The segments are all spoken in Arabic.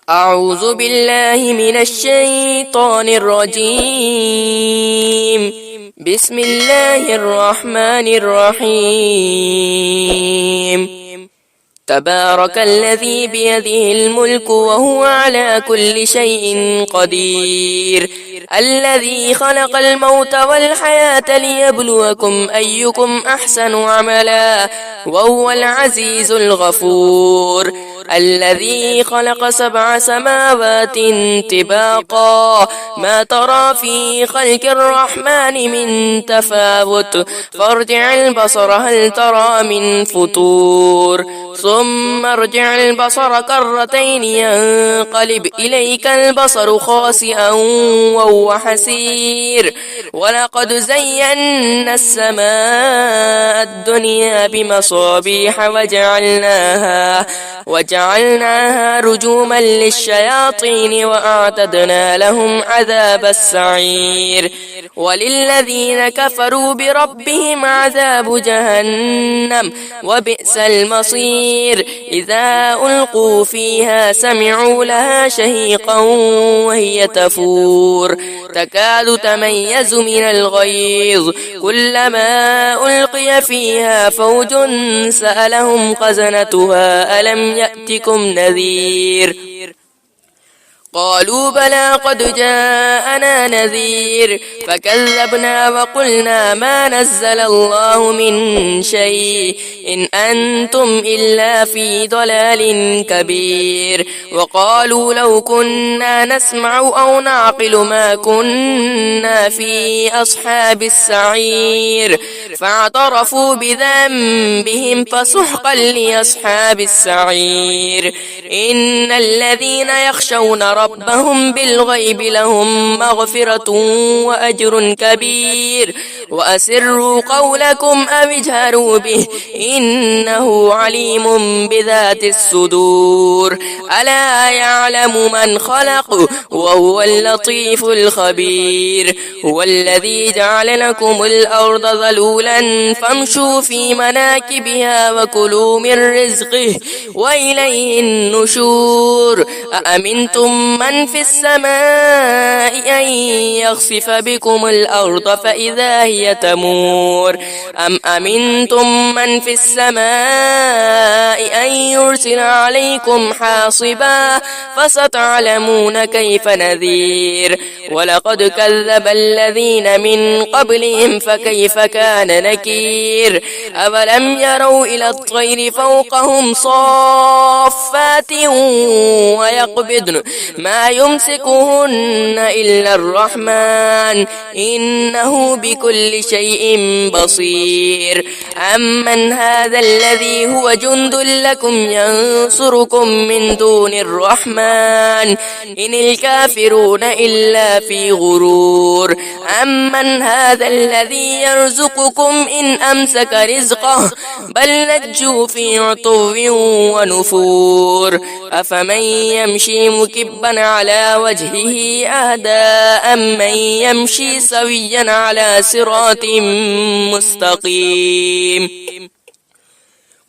أعوذ بالله من الشيطان الرجيم. بسم الله الرحمن الرحيم. تبارك الذي بيده الملك وهو على كل شيء قدير، الذي خلق الموت والحياة ليبلوكم أيكم أحسن عملا، وهو العزيز الغفور، الذي خلق 7 سماوات طباقا، ما ترى في خلق الرحمن من تفاوت، فارجع البصر هل ترى من فطور، ثم ارجع البصر كرتين ينقلب إليك البصر خاسئا وهو حسير، ولقد زينا السماء الدنيا بمصابيح وجعلناها رجوما للشياطين وأعتدنا لهم عذاب السعير، وللذين كفروا بربهم عذاب جهنم وبئس المصير، إذا ألقوا فيها سمعوا لها شهيقا وهي تفور، تكاد تميز من الغيظ، كلما ألقي فيها فوج سألهم خزنتها ألم يأتكم نذير، قالوا بلى قد جاءنا نذير، فكذبنا وقلنا ما نزل الله من شيء إن أنتم إلا في ضلال كبير، وقالوا لو كنا نسمع أو نعقل ما كنا في أصحاب السعير، فاعترفوا بذنبهم فسحقا لأصحاب السعير، إن الذين يخشون ربهم بالغيب لهم مغفرة وأجر كبير، وأسروا قولكم أو اجهروا به إنه عليم بذات الصدور، ألا يعلم من خلق وهو اللطيف الخبير، هو الذي جعل لكم الأرض ذلولا فامشوا في مناكبها وكلوا من رزقه وإليه النشور، أأمنتم من في السماء أن يخسف بكم الأرض فإذا هي تمور، أم أمنتم من في السماء أن يرسل عليكم حاصبا فستعلمون كيف نذير، ولقد كذب الذين من قبلهم فكيف كان نكير، أولم يروا إلى الطير فوقهم صافات ويقبضن ما يمسكهن إلا الرحمن إنه بكل شيء بصير، أمن هذا الذي هو جند لكم ينصركم من دون الرحمن إن الكافرون إلا في غرور، أمن هذا الذي يرزقكم إن أمسك رزقه بل لجوا في عتو ونفور، أفمن يمشي مكبا على وجهه أهدى أمن يمشي سويا على صراط مستقيم،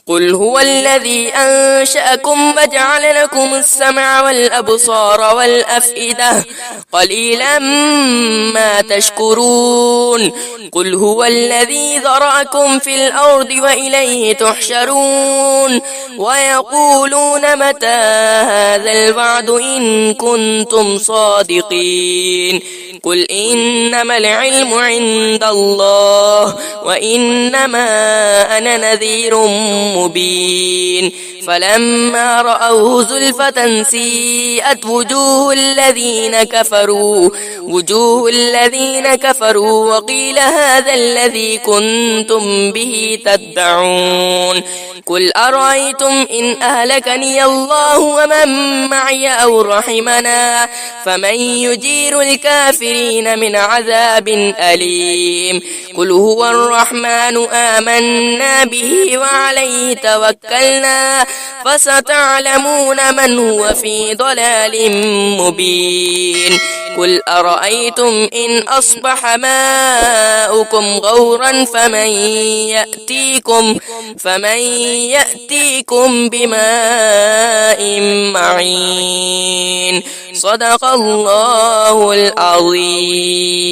قل هو الذي أنشأكم وجعل لكم السمع والأبصار والأفئدة قليلا ما تشكرون، قل هو الذي ذرأكم في الأرض وإليه تحشرون، ويقولون متى هذا الوعد إن كنتم صادقين، قل إنما العلم عند الله وإنما أنا نذير مبين، فلما رأوه زلفة سيئت وجوه الذين كفروا وقيل هذا الذي كنتم به تدعون، قل أرأيتم إن أهلكني الله ومن معي أو رحمنا فمن يجير الكافرين من عذاب أليم، قل هو الرحمن آمنا به وعليه توكلنا فستعلمون من هو في ضلال مبين، قل أرأيتم إن أصبح ماؤكم غورا فمن يأتيكم بماء معين. صدق الله العظيم.